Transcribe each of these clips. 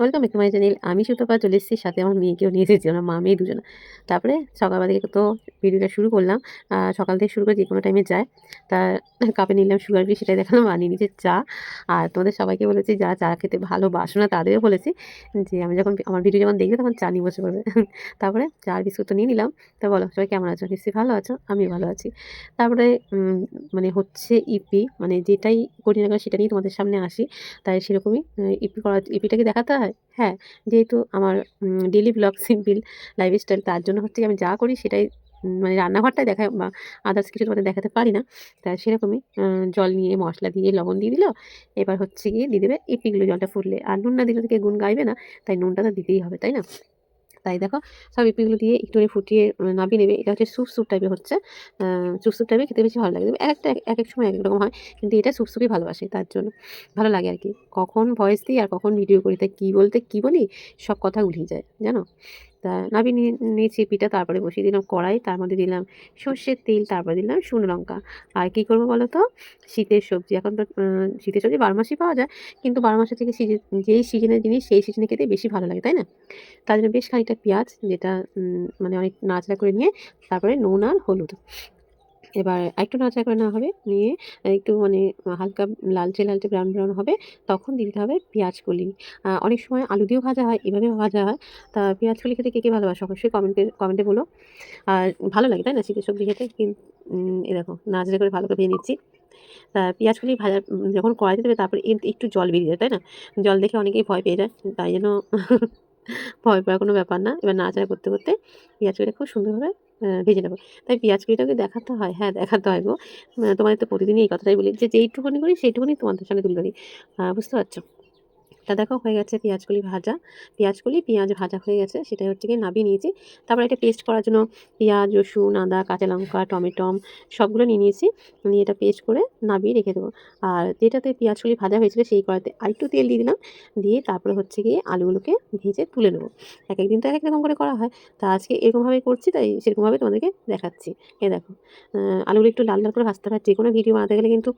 Welcome back to my channel. আমি সুতপা চলে এসেছি, সাথে আমার মেয়েকেও নিয়ে এসেছি। আমরা মা মেয়ে দুজনে। তারপরে সকালবেলা থেকে তো ভিডিওটা শুরু করলাম। সকাল থেকে শুরু করে যে কোনো টাইমে যায়। তা কাপে নিলাম সুগার ফ্রি, সেটাই দেখালাম। আর নিয়ে নিয়েছি চা। আর তোমাদের সবাইকে বলেছি যারা চা খেতে ভালোবাসো না তাদেরও বলেছি যে আমি যখন আমার ভিডিও যখন দেখবে তখন চা নিয়ে বসে পড়বে। তারপরে চা আর বিস্কুট তো নিয়ে নিলাম। তা বলো সবাই কেমন আছো? নিশ্চয়ই ভালো আছো, আমিও ভালো আছি। তারপরে মানে হচ্ছে ইপি, মানে যেটাই করি না কেন সেটা নিয়ে তোমাদের সামনে আসি। তাই সেরকমই ইপিটা কি দেখাতে হয়? হ্যাঁ, যেহেতু আমার ডেইলি ব্লগ সিম্পল লাইফস্টাইল, তার জন্য হচ্ছে কি আমি যা করি সেটাই মানে রান্নাঘরটাই দেখাই, বা আদার্স কিছু তোমাদের দেখাতে পারি না। তা সেরকমই জল নিয়ে মশলা দিয়ে লবণ দিয়ে দিল। এবার হচ্ছে গিয়ে দিয়ে দেবে ইপিগুলো জলটা ফুটলে। আর নুন না দিলে থেকে গুণ গাইবে না, তাই নুনটা তো দিতেই হবে, তাই না? তাই দেখো সব ইপিগুলো দিয়ে একটুখানি ফুটিয়ে নামিয়ে নেবে। এটা হচ্ছে স্যুপ টাইপের হচ্ছে। স্যুপ টাইপের খেতে বেশি ভালো লাগে। একেকটা একেক সময় একেক রকম হয়। কিন্তু এটা স্যুপই ভালোবাসি, তার জন্য ভালো লাগে আরকি। কখন ভয়েস দিই আর কখন ভিডিও করি, তাই কী বলতে কী বলি সব কথা উঠিয়ে যায়, জানো? তা নামিয়ে নিয়েছি পিঠা। তারপরে বসিয়ে দিলাম কড়াই, তার মধ্যে দিলাম সর্ষের তেল, তারপরে দিলাম শুকনো লঙ্কা। আর কী করবো বলো তো? শীতের সবজি এখন তো শীতের সবজি 12 মাসই পাওয়া যায়। কিন্তু 12 মাসের থেকে যেই সিজনের জিনিস সেই সিজনে খেতে বেশি ভালো লাগে, তাই না? তার জন্য বেশ খানিকটা পেঁয়াজ, যেটা মানে অনেক নাড়াচাড়া করে নিয়ে তারপরে নুন আর হলুদ। এবার একটু নাড়াচাড়া করে নেওয়া হবে, নিয়ে একটু মানে হালকা লালচে ব্রাউন হবে, তখন দিতে হবে পেঁয়াজকলি। অনেক সময় আলু দিয়েও ভাজা হয়, এভাবেও ভাজা হয়। তা পেঁয়াজকলি খেতে কে ভালোবাসে অবশ্যই কমেন্টে বলো। আর ভালো লাগে, তাই না, শীতের সবজি খেতে? এই দেখো নাড়াচাড়া করে ভালো করে ভেজে নিচ্ছি। তা পেঁয়াজকলি ভাজা যখন কড়াইতে দেবে তারপরে একটু জল বেরিয়ে যায়, তাই না? জল দেখে অনেকেই ভয় পেয়ে যায়, তাই জন্য ভয় পাওয়ার কোনো ব্যাপার না। এবার নাড়াচাড়া করতে পেঁয়াজকলিটা খুব সুন্দরভাবে ভেজে নেব। তাই পেঁয়াজকলিটাকে দেখাতে হয়, হ্যাঁ দেখাতে হয় গো। তোমাদের তো প্রতিদিনই এই কথাটাই বলি যে যেইটুকুনি করি সেইটুকুনি তোমাদের সামনে তুলে ধরি। বুঝতে পারছো? তা দেখো হয়ে গেছে পেঁয়াজকলি ভাজা। পেঁয়াজ ভাজা হয়ে গেছে, সেটাই হচ্ছে গিয়ে নামিয়ে নিয়েছি। তারপরে এটা পেস্ট করার জন্য পেঁয়াজ, রসুন, আদা, কাঁচা লঙ্কা, টমেটম সবগুলো নিয়ে নিয়েছি। নিয়ে এটা পেস্ট করে নামিয়ে রেখে দেবো। আর যেটাতে পেঁয়াজকলি ভাজা হয়েছিল সেই কড়াইতে আরেকটু তেল দিয়ে দিলাম। দিয়ে তারপরে হচ্ছে গিয়ে আলুগুলোকে ভেজে তুলে নেবো। একেক দিন তো একেক রকম করে করা হয়। তা আজকে এরকমভাবেই করছি, তাই সেরকমভাবে তোমাদেরকে দেখাচ্ছি। দেখো আলুগুলো একটু লাল করে ভাজতে হয়। যেকোনো ভিডিও বানাতে গেলে কিন্তু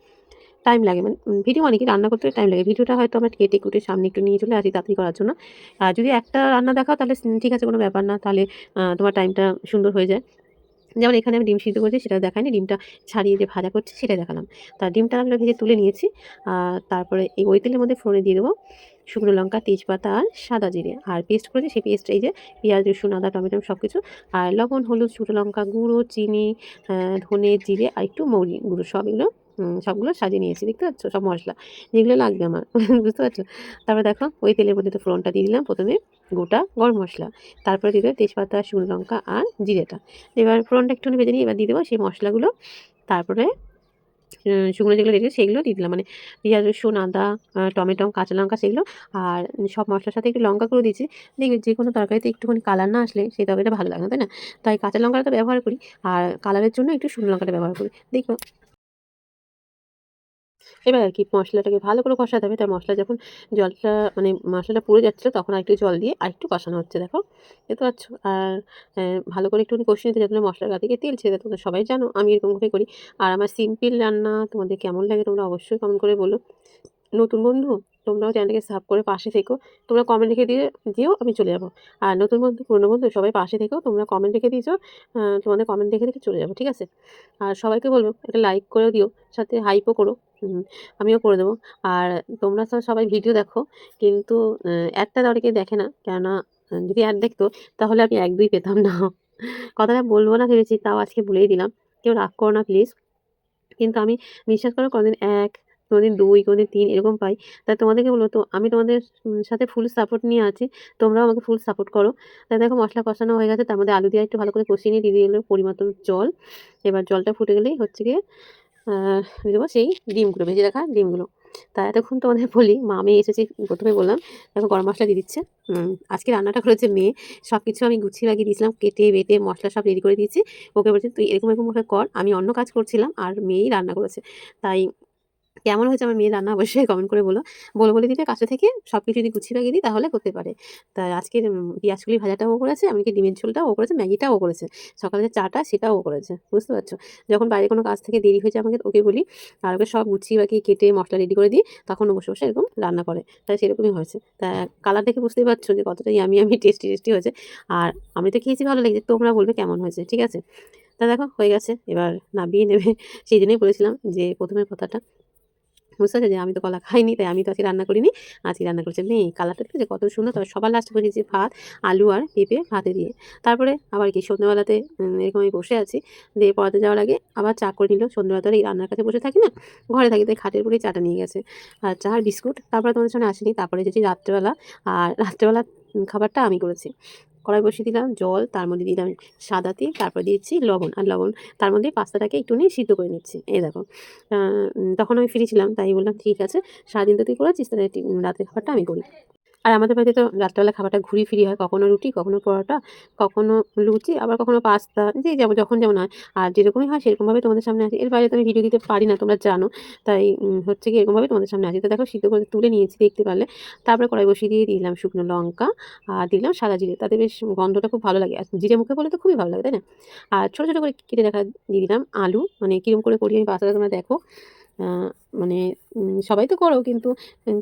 টাইম লাগে, মানে ভিডিও মানে কি রান্না করতে টাইম লাগে। ভিডিওটা হয়তো আমরা কেটে কুটে সামনে একটু নিয়ে চলে আসি তাড়াতাড়ি করার জন্য। আর যদি একটা রান্না দেখাও তাহলে ঠিক আছে, কোনো ব্যাপার না। তাহলে তোমার টাইমটা সুন্দর হয়ে যায়। যেমন এখানে আমি ডিম সিদ্ধ করেছি সেটা দেখাইনি, ডিমটা ছাড়িয়ে যে ভাজা করছি সেটাই দেখালাম। তা ডিমটা আমরা ভেজে তুলে নিয়েছি। তারপরে ওই তেলের মধ্যে ফোড়নে দিয়ে দেবো শুকনো লঙ্কা, তেজপাতা আর সাদা জিরে। আর পেস্ট করেছি সেই পেস্ট, এই যে পেঁয়াজ, রসুন, আদা, টমেটো সব কিছু। আর লবণ, হলুদ, শুকনো লঙ্কা গুঁড়ো, চিনি, ধনে, জিরে আর একটু মৌরি গুঁড়ো, সব এগুলো সবগুলো সাজিয়ে নিয়েছি। দেখতে পাচ্ছ সব মশলা যেগুলো লাগবে আমার। বুঝতে পারছো? তারপরে দেখো ওই তেলের মধ্যে তো ফোড়নটা দিয়ে দিলাম প্রথমে, গোটা গরম মশলা। তারপরে দিয়ে দেবো তেজপাতা, শুকনো লঙ্কা আর জিরেটা। এবার ফোড়নটা একটুখানি ভেজে নিয়ে এবার দিয়ে দেবো সেই মশলাগুলো। তারপরে শুকনো যেগুলো রেখেছি সেগুলো দিয়ে দিলাম, মানে পেঁয়াজ, রসুন, আদা, টমেটো, কাঁচা লঙ্কা সেগুলো। আর সব মশলার সাথে একটু লঙ্কা গুঁড়ো দিয়েছি। দেখবে যে কোনো তরকারিতে একটুখানি কালার না আসলে সেই তরকারিটা ভালো লাগে না, তাই না? তাই কাঁচা লঙ্কাটা তো ব্যবহার করি। আর কালারের জন্য একটু শুকনো লঙ্কাটা ব্যবহার করি। দেখো এবার আর কি মশলাটাকে ভালো করে কষাতে হবে। তাই মশলা যখন জলটা মানে মশলাটা পুড়ে যাচ্ছিলো তখন আরেকটু জল দিয়ে আরেকটু কষানো হচ্ছে, দেখো দেখতে পাচ্ছ? আর ভালো করে একটুখানি কষিয়ে নিতে যতক্ষণ মশলার গা থেকে তেল ছেড়ে দেয়। তোমরা সবাই জানো আমি এরকমভাবে করি। আর আমার সিম্পল রান্না তোমাদের কেমন লাগে তোমরা অবশ্যই কমেন্ট করে বলো। নতুন বন্ধু তোমরাও চ্যানেলটাকে সাব করে পাশে থেকো। তোমরা কমেন্ট রেখে দিও, আমি চলে যাবো। আর নতুন বন্ধু, পুরনো বন্ধু সবাই পাশে থেকো। তোমরা কমেন্ট রেখে দিয়েছো, তোমাদের কমেন্ট দেখে চলে যাবো, ঠিক আছে? আর সবাইকে বলবো একটা লাইক করেও দিও, সাথে হাইপও করো। আমিও করে দেবো। আর তোমরা তো সবাই ভিডিও দেখো, কিন্তু অ্যাডটা অনেকেই দেখে না। কেননা যদি অ্যাড দেখতো তাহলে আমি 1-2 পেতাম না। কথাটা বলবো না ভেবেছি, তাও আজকে বলেই দিলাম। কেউ রাগ করো না প্লিজ। কিন্তু আমি বিশ্বাস করো কোনোদিন 1, কোনোদিন 2, কোনোদিন 3 এরকম পাই। তাই তোমাদেরকে বলবো তো আমি তোমাদের সাথে ফুল সাপোর্ট নিয়ে আছি। তোমরাও আমাকে ফুল সাপোর্ট করো। তাই দেখো মসলা কষানো হয়ে গেছে, তার মধ্যে আলু দিয়ে একটু ভালো করে কষিয়ে নিয়ে দিয়ে দিল পরিমাণ মতো জল। এবার জলটা ফুটে গেলেই হচ্ছে গিয়ে দিয়ে দেবো সেই ডিমগুলো, ভেজে রাখা ডিমগুলো। তা এতক্ষণ তোমাদের বলি মা মেয়ে এসেছি, প্রথমে বললাম। দেখো গরম মশলা দিয়ে দিচ্ছে। আজকে রান্নাটা করেছে মেয়ে। সব কিছু আমি গুছিয়ে লাগিয়ে দিয়েছিলাম, কেটে বেটে মশলা সব রেডি করে দিয়েছি। ওকে বলছি তুই এরকম ভাবে কর, আমি অন্য কাজ করছিলাম আর মেয়েই রান্না করেছে। তাই কেমন হয়েছে আমার মেয়ের রান্না অবশ্যই কমেন্ট করে বলো। বলে দিলে কাছে থেকে সবকিছু যদি গুছিয়ে বাগিয়ে দিই তাহলে করতে পারে। তাই আজকের পিঁয়াজকলি ভাজাটাও ও করেছে, এমনকি ডিমের ঝোলটাও ও করেছে, ম্যাগিটাও ও করেছে। সকালে যে চাটা সেটাও ও করেছে। বুঝতে পারছো? যখন বাইরে কোনো কাজ থেকে দেরি হয়ে যায় ওকে বলি আর ওকে সব গুছিয়ে বাগিয়ে কেটে মসলা রেডি করে দিই। তখন ও বসে এরকম রান্না করে। তাই সেরকমই হয়েছে। তা কালার দেখে বুঝতেই পারছো যে কতটা ইয়ামি টেস্টি হয়েছে। আর আমি তো খেয়েছি ভালো লেগেছে। তোমরা বলবে কেমন হয়েছে। ঠিক আছে? তা দেখো হয়ে গেছে। এবার নামিয়ে নেবে। সেইজন্যই বলেছিলাম যে ১ম এর কথাটা। বুঝতে পারছো যে আমি তো কলা খাইনি, তাই আমি তো আজকে রান্না করিনি। আজকে রান্না করেছি এমনি। কালারটা দেখেছো কত সুন্দর। তবে সবার লাস্টে বসিয়েছি ভাত, আলু আর পেঁপে ভাতে দিয়ে। তারপরে আবার কি সন্ধ্যাবেলাতে এরকম আমি বসে আছি। দিয়ে পড়াতে যাওয়ার আগে আবার চা করে নিল। সন্ধ্যাবেলা তো আর এই রান্নার কাছে বসে থাকি না। ঘরে থাকি, তাই খাটের উপরেই চাটা নিয়ে গেছে। আর চা আর বিস্কুট। তারপরে তোমাদের সামনে আসেনি। তারপরে এসেছি রাত্রেবেলা। আর রাত্রেবেলা খাবারটা আমি করেছি। কড়াই বসিয়ে দিলাম জল, তার মধ্যে দিলাম সাদা তিল, তারপর দিয়েছি লবণ। আর লবণ তার মধ্যে পাস্তাটাকে একটুখানি সিদ্ধ করে নিচ্ছি। এই দেখো। তখন আমি ফ্রি ছিলাম, তাই বললাম ঠিক আছে, সারাদিন তো তুই করেছিস, তাহলে রাতের খাবারটা আমি করি। আর আমাদের বাড়িতে তো রাত্রেবেলা খাবারটা ঘুরিয়ে ফিরিয়ে হয়। কখনো রুটি, কখনো পরোটা, কখনো লুচি, আবার কখনো পাস্তা, যে যেমন যখন যেমন হয়। আর যেরকমই হয় সেরকমভাবে তোমাদের সামনে আসি। এর বাইরে তো আমি ভিডিও দিতে পারি না, তোমরা জানো। তাই হচ্ছে কি এরকমভাবে তোমাদের সামনে আসি। তো দেখো সিদ্ধ করে তুলে নিয়েছি দেখতে পারলে। তারপরে কড়াই বসিয়ে দিয়ে দিলাম শুকনো লঙ্কা আর দিলাম সাদা জিরে। তাতে বেশ গন্ধটা খুব ভালো লাগে। আর জিরে মুখে পড়লে তো খুবই ভালো লাগে, তাই না? আর ছোটো, ছোটো করে কেটে রাখা দিয়ে দিলাম আলু। মানে কিরম করে করি আমি পাস্তাটা তোমরা দেখো। আ মানে সবাই তো করো, কিন্তু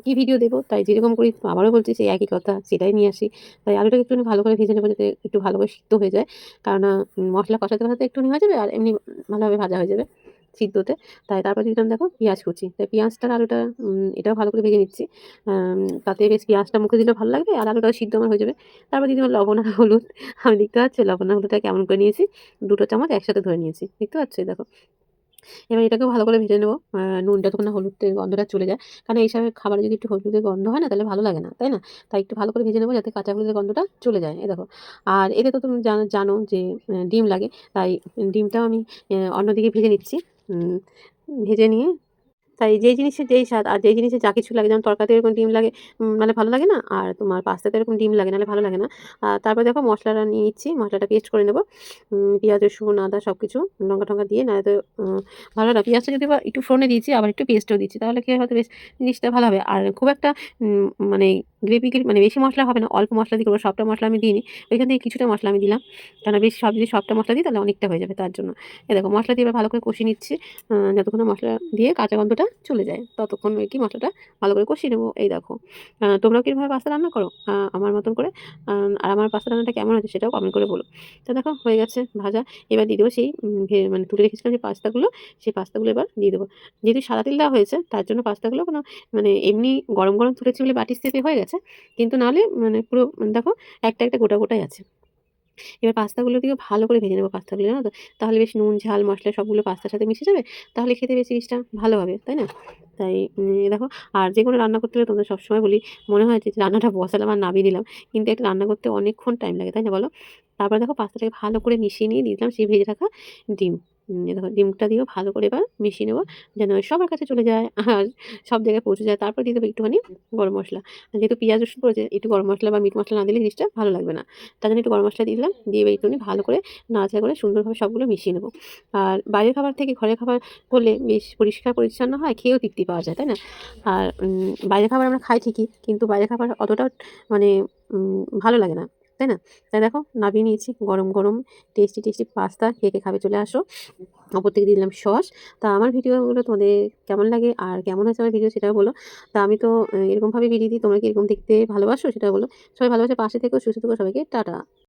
কি ভিডিও দেবো? তাই যেরকম করি আবারও বলছি সেই একই কথা, সেটাই নিয়ে আসি। তাই আলুটাকে একটুখানি ভালো করে ভেজে নেবো যাতে একটু ভালো করে সিদ্ধ হয়ে যায়। কারণ মসলা কষাতে একটুখানি হয়ে যাবে আর এমনি ভালোভাবে ভাজা হয়ে যাবে সিদ্ধতে। তাই তারপর দিলাম দেখো পেঁয়াজ কুচি। তাই পেঁয়াজটা আর আলুটা এটাও ভালো করে ভেজে নিচ্ছি। তাতে বেশ পেঁয়াজটা মুখে দিলে ভালো লাগবে আর আলুটাও সিদ্ধ আমার হয়ে যাবে। তারপর দিয়ে দিলাম লবণ আর হলুদ। আমি দেখতে পাচ্ছ লবণ আর হলুদটা কেমন করে নিয়েছি? ২ টো চামচ একসাথে ধরে নিয়েছি। দেখতে পাচ্ছ? এই দেখো। এবার এটাকেও ভালো করে ভেজে নেবো। নুনটা যতক্ষণ না হলুদের গন্ধটা চলে যায়। কারণ এইসব খাবারে যদি একটু হলুদের গন্ধ হয় না তাহলে ভালো লাগে না, তাই না? তাই একটু ভালো করে ভেজে নেবো যাতে কাঁচা হলুদের গন্ধটা চলে যায়। এই দেখো। আর এতে তো তুমি জানো যে ডিম লাগে। তাই ডিমটাও আমি অন্যদিকে ভেজে নিচ্ছি। উম ভেজে নিয়ে তাই যেই জিনিসের যেই স্বাদ আর যেই জিনিসের যা কিছু লাগে, যেমন তরকারিতে এরকম ডিম লাগে, নাহলে ভালো লাগে না। আর তোমার পাস্তাতে এরকম ডিম লাগে, নাহলে ভালো লাগে না। তারপরে দেখো মসলাটা নিয়ে নিচ্ছি। মসলাটা পেস্ট করে নেবো। পেঁয়াজ, রসুন, আদা সবকিছু লঙ্কা-টঙ্কা দিয়ে, নাহলে তো ভালো না। পেঁয়াজটা যদিও বা একটু ফোড়নে দিয়েছি, আবার একটু পেস্টও দিচ্ছি। তাহলে কি হয় হয়তো বেশ জিনিসটা ভালো হবে। আর খুব একটা মানে গ্রেভি মানে বেশি মসলা হবে না। অল্প মসলা দিয়ে করবো। সবটা মসলা আমি দিইনি। ওইখান থেকে কিছুটা মসলা আমি দিলাম। কেননা বেশি যদি সবটা মসলা দিই তাহলে অনেকটা হয়ে যাবে, তার জন্য। এই দেখো মসলা দিয়ে এবার ভালো করে কষিয়ে নিচ্ছি। যতক্ষণ না মসলা দিয়ে কাঁচা গন্ধটা চলে যায় ততক্ষণ কি মশলাটা ভালো করে কষিয়ে নেবো। এই দেখো। তোমরাও কিভাবে পাস্তা রান্না করো আমার মতন করে? আর আমার পাস্তা রান্নাটা কেমন হয়েছে সেটাও কমেন্ট করে বলো। তো দেখো হয়ে গেছে ভাজা। এবার দিয়ে দেবো সেই মানে তুলে রেখেছিলাম যে পাস্তাগুলো, সেই পাস্তাগুলো এবার দিয়ে দেবো। যেহেতু সাদা তেল দেওয়া হয়েছে তার জন্য পাস্তাগুলো কোনো মানে এমনি গরম তুলেছি বলে বাটির শেপে হয়ে গেছে। কিন্তু নাহলে মানে পুরো দেখো একটা গোটাই আছে। এবার পাস্তাগুলো দিয়েও ভালো করে ভেজে নেবো পাস্তাগুলো, জানো তো? তাহলে বেশ নুন, ঝাল, মসলা সবগুলো পাস্তার সাথে মিশে যাবে। তাহলে খেতে বেশ জিনিসটা ভালো হবে, তাই না? তাই দেখো। আর যেকোনো রান্না করতে গেলে তোমাদের সবসময় বলি, মনে হয় যে রান্নাটা বসালাম আর নামিয়ে দিলাম। কিন্তু এটা রান্না করতে অনেকক্ষণ টাইম লাগে, তাই না বলো? তারপরে দেখো পাস্তাটাকে ভালো করে মিশিয়ে নিয়ে দিয়ে দিলাম সেই ভেজে রাখা ডিম। এই দেখো ডিমটা দিয়েও ভালো করে এবার মিশিয়ে নেবো যেন সবার কাছে চলে যায় আর সব জায়গায় পৌঁছে যায়। তারপর দিয়ে দেবো একটুখানি গরম মসলা। যেহেতু পেঁয়াজ, রসুন পড়েছে, একটু গরম মসলা বা মিট মসলা না দিলে জিনিসটা ভালো লাগবে না। তার জন্য একটু গরম মসলা দিয়ে দিলাম। দিয়ে এবার একটুখানি ভালো করে নাড়াচাড়া করে সুন্দরভাবে সবগুলো মিশিয়ে নেবো। আর বাইরের খাবার থেকে ঘরের খাবার করলে বেশ পরিষ্কার পরিচ্ছন্ন হয়, খেয়েও তৃপ্তি পাওয়া যায়, তাই না? আর বাইরের খাবার আমরা খাই ঠিকই, কিন্তু বাইরের খাবার অতটা মানে ভালো লাগে না, তাই না? তাই দেখো নামিয়ে নিয়েছি গরম টেস্টি পাস্তা। কে খাবে চলে আসো। ওপর থেকে দিয়ে দিলাম সস। তা আমার ভিডিওগুলো তোমাদের কেমন লাগে আর কেমন হয়েছে আমার ভিডিও সেটাও বলো। তা আমি তো এরকমভাবে ভিডিও দিই। তোমরা কি এরকম দেখতে ভালোবাসো সেটাও বলো। সবাই ভালোবাসে পাশে থেকো, সুস্থ থেকো। সবাইকে টাটা।